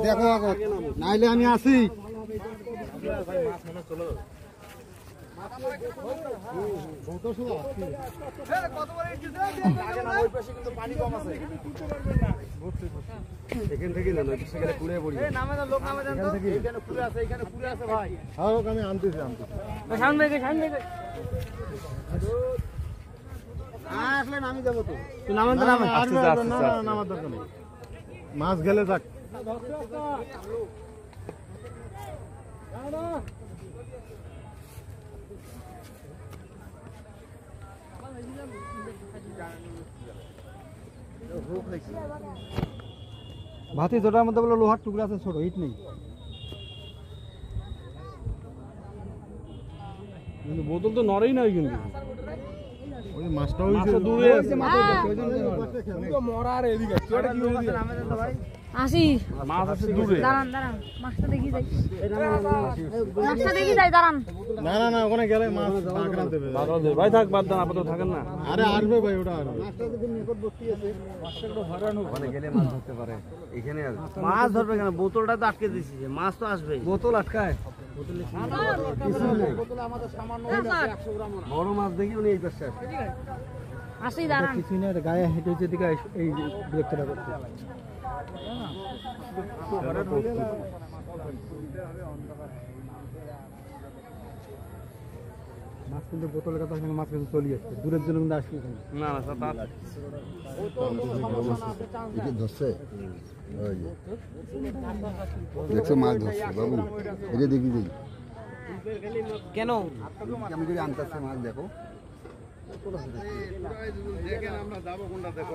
দেখো নাইলে আমি আসি। এখান থেকে না সেখানে কুড়ে পড়ি নামে লোক নামে জান তো এখানে কুড়ে আছে ভাই। হ্যাঁ আমি আনতেছি সামনে আসলে নামি যাবো তো নামেন তো নামে নামার দরকার নেই মাছ গেলে যাক। ভাতি জোটার মধ্যে বলে লোহার টুকরা আছে ছোট হিট নেই কিন্তু বোতল তো নড়েই নয় কিন্তু ওই মাছটা হইছে দূরে আছে মরার এদিকে চড়ে কি হইছে ভাই আসি মাছ আছে দূরে দাঁড়ান মাছটা দেখি যাই দাঁড়ান না ওখানে গেলে মাছ পাকড়া দেবে ভাই থাক বাদ দেন আপাতত থাকেন না। আরে আসবে ভাই ওটা আসবে মাছটা যদি নিকট বসতি আছে মাছটা একটু হরানো ওখানে গেলে মাছ ধরতে পারে এখানে মাছ ধরবে কেন বোতলটা তো আটকে দিছি মাছ তো আসবে বোতল আটকায় বোতলে বোতলে আমাদের সামান্য 100 গ্রাম বড় মাছ দেখি উনি এই পাশে আসি দাঁড়ান কিছু না গায়ে হেঁটে যেদিকে এই ব্রেকটা করতে মাছ কিন্তু বোতলের কথা মাছ কিন্তু চলে আসছে দূরের জন্য কিন্তু আসবে না ধরছে দেখছো মাছ ধরছে বাবু এটা দেখি দেখি কেন আমি যদি আনতেছে মাছ দেখো আমরা যাবো কোনটা দেখো